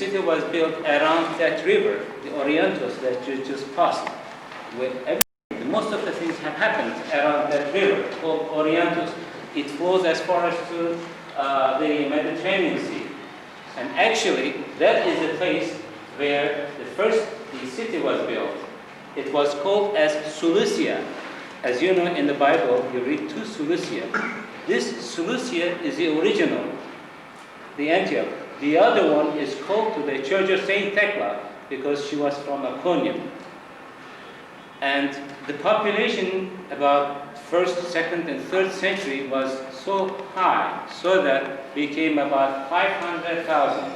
city was built around that river, the Orientos that you just passed. Most of the things have happened around that river called Orientos. It flows as far as to the Mediterranean Sea. And actually, that is the place where the city was built. It was called as Seleucia. As you know, in the Bible, you read two Seleucia. This Seleucia is the original, the Antioch. The other one is called to the Church of Saint Thecla because she was from Iconium. And the population about 1st, 2nd, and 3rd century was so high, so that became about 500,000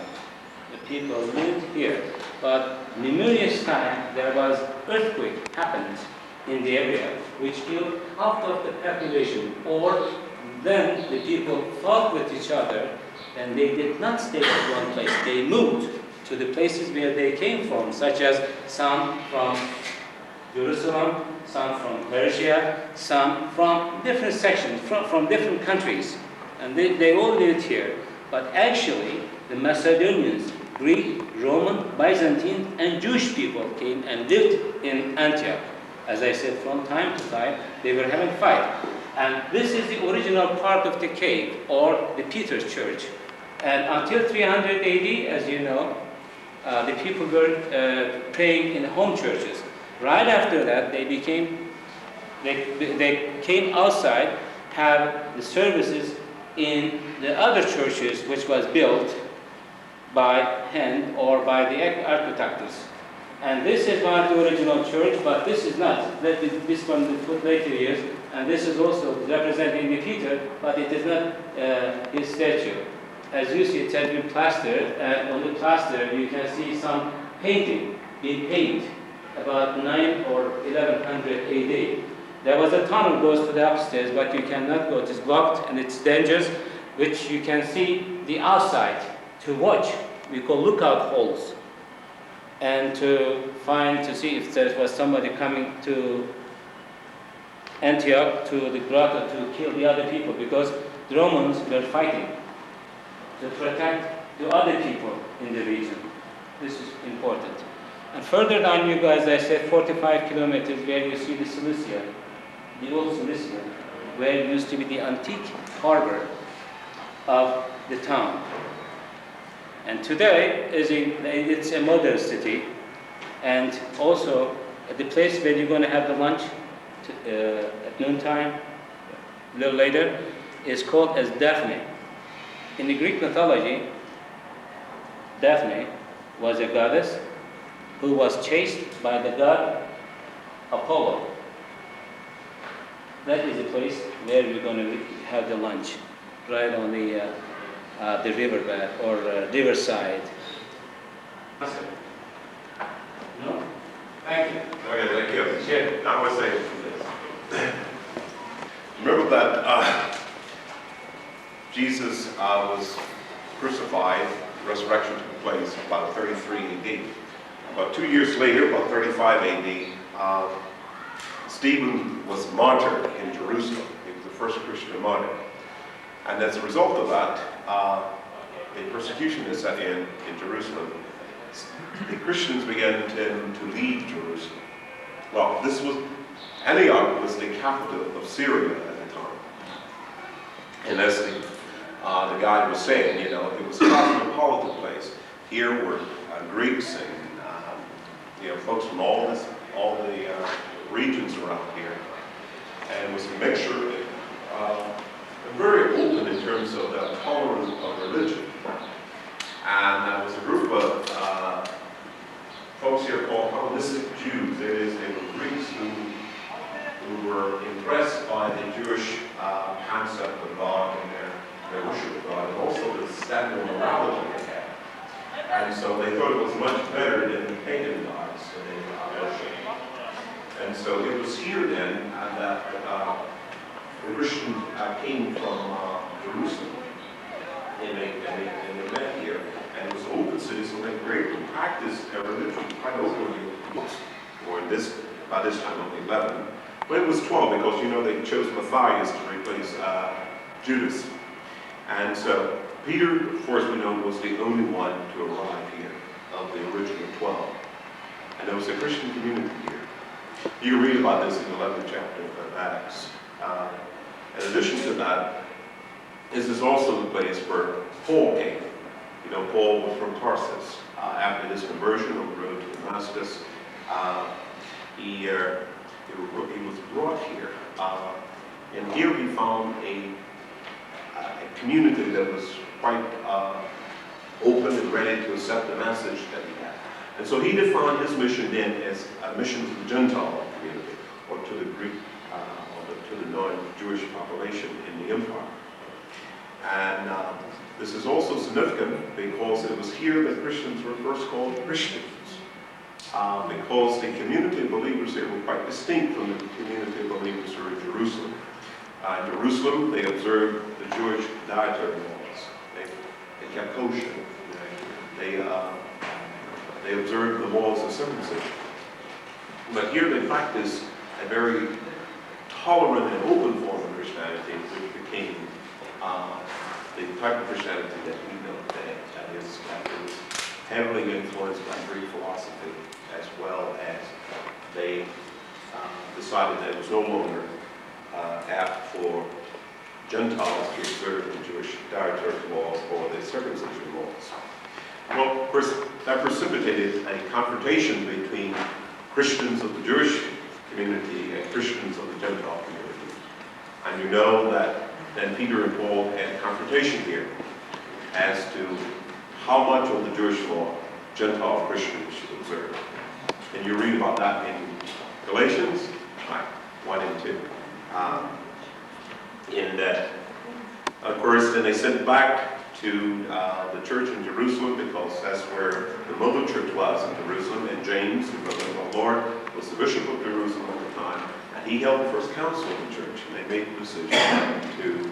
people lived here. But numerous time there was earthquake happened in the area, which killed half of the population. Or then the people fought with each other, and they did not stay at one place. They moved to the places where they came from, such as some from Jerusalem, some from Persia, some from different sections, from different countries. And they all lived here. But actually, the Macedonians, Greek, Roman, Byzantine, and Jewish people came and lived in Antioch. As I said, from time to time, they were having fight. And this is the original part of the cave, or the Peter's Church. And until 300 AD, as you know, the people were praying in home churches. Right after that, they came outside, have the services in the other churches, which was built by hand or by the architects. And this is one of the original church, but this is not. This one we put later years, and this is also representing the Peter, but it is not his statue. As you see, it has been plastered, and on the plaster you can see some painting being painted about 9 or 1100 AD. There was a tunnel goes to the upstairs, but you cannot go. It is blocked and it's dangerous, which you can see the outside to watch. We call lookout holes, and to see if there was somebody coming to Antioch, to the grotto, to kill the other people, because the Romans were fighting to protect the other people in the region. This is important. And further down, you guys, I said 45 kilometers where you see the Seleucia, the old Seleucia, where it used to be the antique harbor of the town. And today, it's a modern city, and also the place where you're going to have the lunch at noontime, a little later, is called as Daphne. In the Greek mythology, Daphne was a goddess who was chased by the god Apollo. That is the place where we're going to have the lunch, right on the riverbed or riverside. No? Thank you. Okay, thank you. Sure. I was saying this. Remember that Jesus was crucified, resurrection took place about 33 AD. About 2 years later, about 35 AD, Stephen was martyred in Jerusalem. He was the first Christian martyr. And as a result of that, a persecution is set in Jerusalem. The Christians began to leave Jerusalem. Well, Antioch was the capital of Syria at the time. And as the guy was saying, it was a cosmopolitan place. Here were Greeks and folks from all the regions around here, and it was a mixture, very open in terms of the tolerance of religion. And there was a group of folks here called Hellenistic Jews. That is, they were Greeks who were impressed by the Jewish concept of God and their worship of God, and also the standard of morality they had. And so they thought it was much better than the pagan gods that they worshiped. And so it was here then that the Christians came from Jerusalem, and they met here. And it was an open city, so they were able to practice their religion quite openly. Or by this time only 11. But it was 12 because they chose Matthias to replace Judas. And so Peter, of course we know, was the only one to arrive here. was a Christian community here. You can read about this in the 11th chapter of Acts. In addition to that, this is also the place where Paul came. You know, Paul was from Tarsus. After his conversion on the road to Damascus, he was brought here. And here he found a community that was quite open and ready to accept the message that he had. And so he defined his mission then as a mission to the Gentile community, or to the Greek, or to the non-Jewish population in the empire. And this is also significant because it was here that Christians were first called Christians. Because the community of believers here were quite distinct from the community of believers who were in Jerusalem. In Jerusalem, they observed the Jewish dietary laws. They kept kosher. They observed the laws of circumcision. But here they practiced a very tolerant and open form of Christianity, which became the type of Christianity that we know today. That is heavily influenced by Greek philosophy, as well as they decided that it was no longer apt for Gentiles to observe the Jewish dietary laws or the circumcision laws. Well, of course, that precipitated a confrontation between Christians of the Jewish community and Christians of the Gentile community. And you know that then Peter and Paul had a confrontation here as to how much of the Jewish law Gentile Christians should observe. And you read about that in Galatians 1 and 2. In that, of course, then they sent back to the church in Jerusalem, because that's where the mother church was in Jerusalem, and James, the brother of our Lord, was the bishop of Jerusalem at the time, and he held the first council of the church, and they made the decision to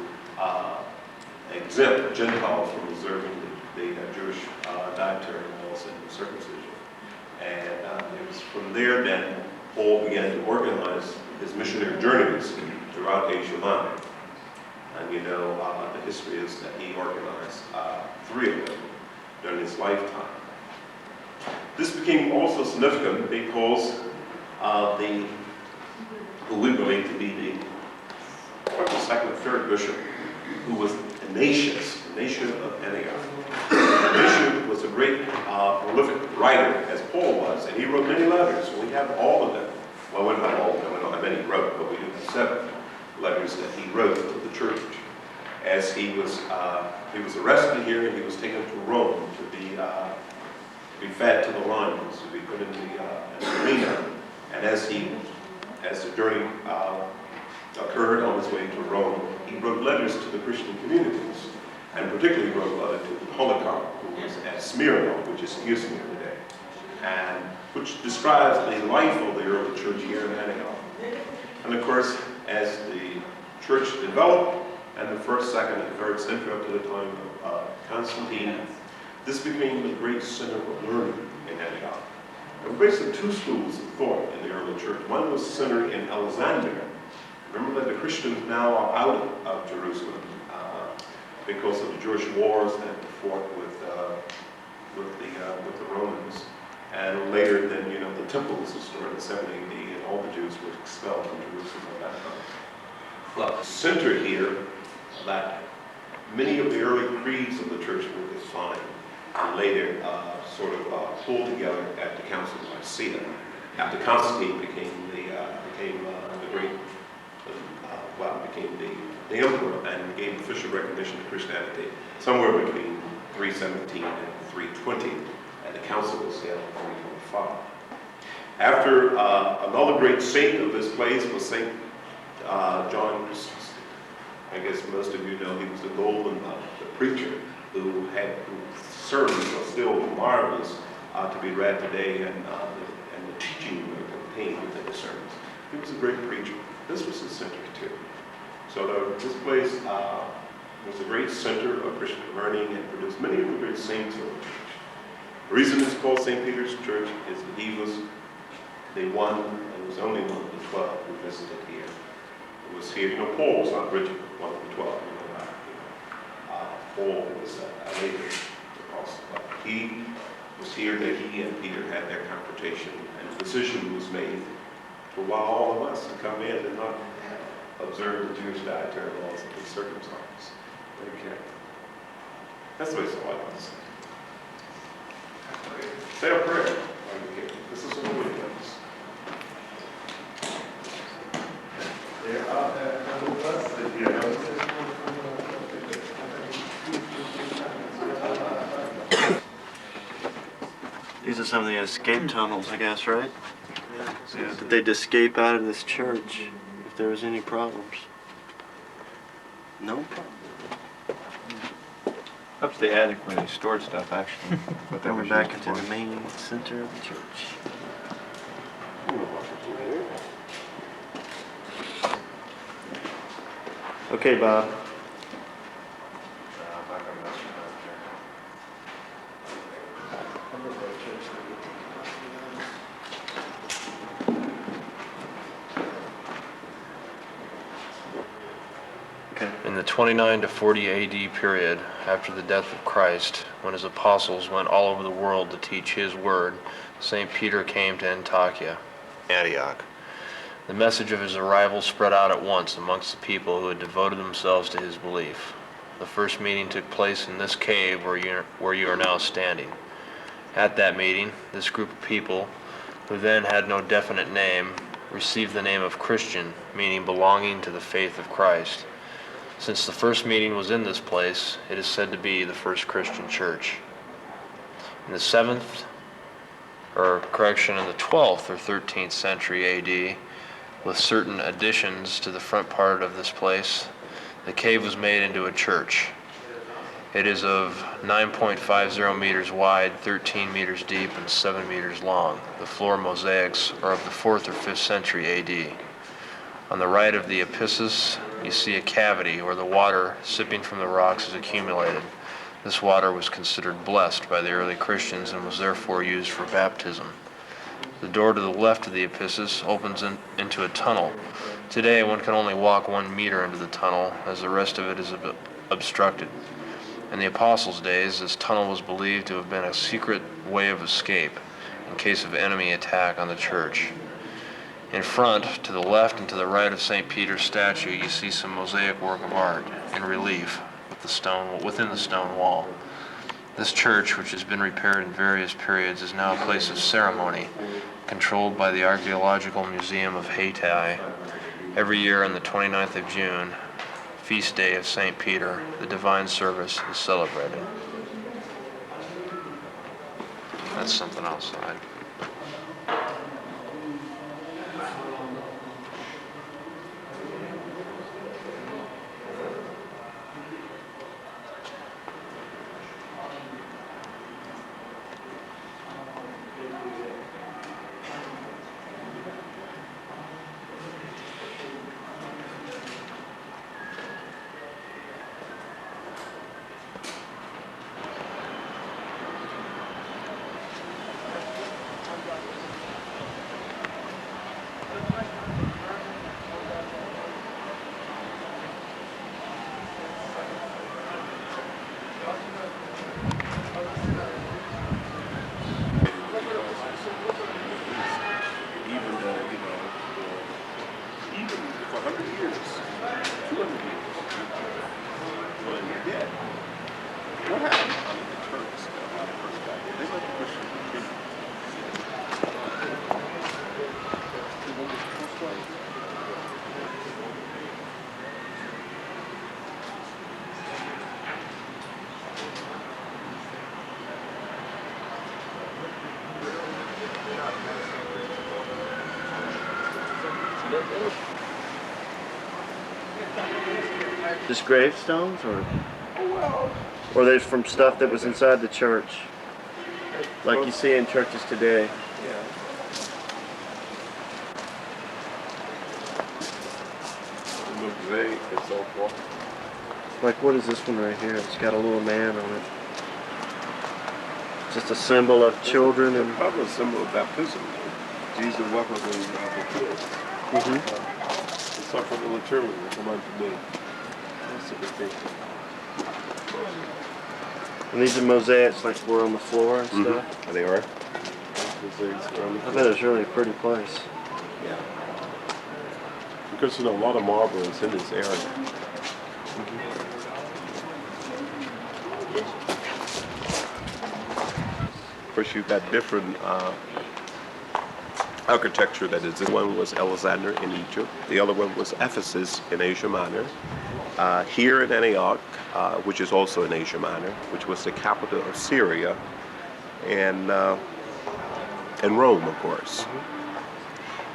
exempt Gentiles from observing the Jewish dietary laws and circumcision. And it was from there then Paul began to organize his missionary journeys throughout Asia Minor. And you know, the history is that he organized 3 of them during his lifetime. This became also significant because who we believe to be the second or third bishop, who was Ignatius, Ignatius of Antioch. Ignatius was a great prolific writer, as Paul was, and he wrote many letters. We have all of them. Well, we don't have all of them. We don't have many he wrote, but we do have 7 letters that he wrote to the church. As he was arrested here, and he was taken to Rome to be fed to the lions, to be put in the arena. And as the journey occurred on his way to Rome, he wrote letters to the Christian communities, and particularly wrote a letter to Polycarp, who was at Smyrna, which is Izmir today, and which describes the life of the early church here in Antioch. And of course, as the church developed, and the 1st, 2nd, and 3rd century up to the time of Constantine, this became a great center of learning in Antioch. There were basically 2 schools of thought in the early church. One was centered in Alexandria. Remember that the Christians now are out of Jerusalem because of the Jewish wars that were fought with the Romans. And later, then, you know, the temple was destroyed in 70 AD, and all the Jews were expelled from Jerusalem at that time. Well, center here, that many of the early creeds of the church were defined and later pulled together at the Council of Nicaea. After Constantine became the emperor and gave official recognition to Christianity somewhere between 317 and 320, and the council was held in 325. After another great saint of this place was Saint John Chrysostom. I guess most of you know he was the golden the preacher who sermons are still marvelous to be read today, and the teaching contained within the sermons. He was a great preacher. This was his center too. So this place was a great center of Christian learning and produced many of the great saints of the church. The reason it's called St. Peter's Church is that he was the one, and was only one of the 12 who visited here. It was here, you know, Paul was not originally one of the 12, you know that. Paul was a later apostle, but he was here that he and Peter had their confrontation, and the decision was made to allow all of us to come in and not observe the Jewish dietary laws and be circumcised. Okay. That's the way it's all I want to say. Okay. Say a prayer. Okay. This is what we do. These are some of the escape tunnels, I guess, right? Yeah. That they'd escape out of this church if there was any problems. No problem. Up to the attic where they stored stuff, actually. But that Then we're was back used into for. the main center of the church. Okay, Bob. Okay. In the 29 to 40 AD period, after the death of Christ, when his apostles went all over the world to teach his word, St. Peter came to Antioch. The message of his arrival spread out at once amongst the people who had devoted themselves to his belief. The first meeting took place in this cave where you are now standing. At that meeting, this group of people, who then had no definite name, received the name of Christian, meaning belonging to the faith of Christ. Since the first meeting was in this place, it is said to be the first Christian church. In the 12th or 12th or 13th century AD, with certain additions to the front part of this place, the cave was made into a church. It is of 9.50 meters wide, 13 meters deep, and 7 meters long. The floor mosaics are of the 4th or 5th century AD. On the right of the epipsis, you see a cavity where the water sipping from the rocks is accumulated. This water was considered blessed by the early Christians and was therefore used for baptism. The door to the left of the epipsis opens into a tunnel. Today, one can only walk 1 meter into the tunnel, as the rest of it is obstructed. In the Apostles' days, this tunnel was believed to have been a secret way of escape in case of enemy attack on the church. In front, to the left and to the right of St. Peter's statue, you see some mosaic work of art in relief within the stone wall. This church, which has been repaired in various periods, is now a place of ceremony, controlled by the Archaeological Museum of Hayti. Every year on the 29th of June, feast day of St. Peter, the divine service is celebrated. That's something outside. Just gravestones, or there's from stuff that was inside the church, like you see in churches today. Mosaic and so forth. Like, what is this one right here? It's got a little man on it. Just a symbol of children and. Probably a symbol of baptism. Jesus welcomed the kids. The suffered in the children will come unto me. That's a good thing. And these are mosaics like were on the floor and stuff. They are. I bet it's really a pretty place. Yeah. Because there's a lot of marble is in this area. Of course, you've got different architecture that is. One was Alexander in Egypt. The other one was Ephesus in Asia Minor. Here in Antioch, which is also in Asia Minor, which was the capital of Syria, and Rome, of course.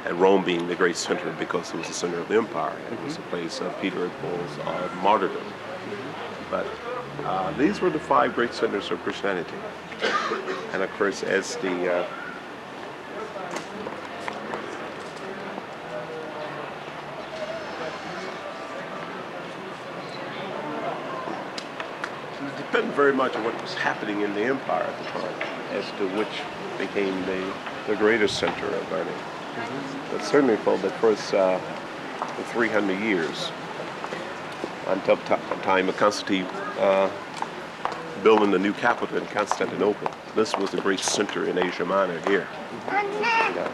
And Rome being the great center because it was the center of the empire. It was the place of Peter and Paul's martyrdom. But these were the 5 great centers of Christianity. And of course, as the it depended very much on what was happening in the empire at the time as to which became the greatest center of learning. But certainly for the first 300 years, until the time of Constantine building the new capital in Constantinople, this was the great center in Asia Minor here. Yeah.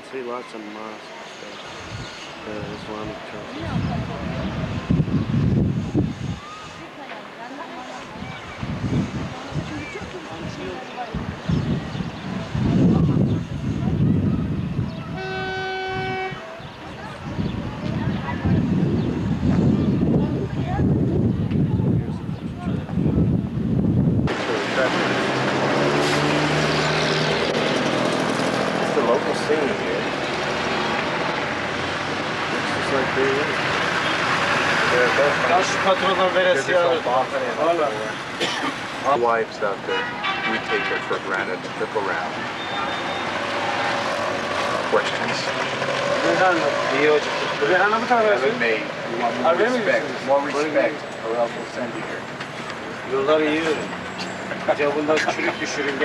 See lots of mosques and stuff. Islamic churches. It's the local scene here. It's like Our wives out there, we take it for granted, look around. Questions. Haven't made. We want more respect, or else we'll send you here. Yolları yiyorum. Cevabından çürük düşürün.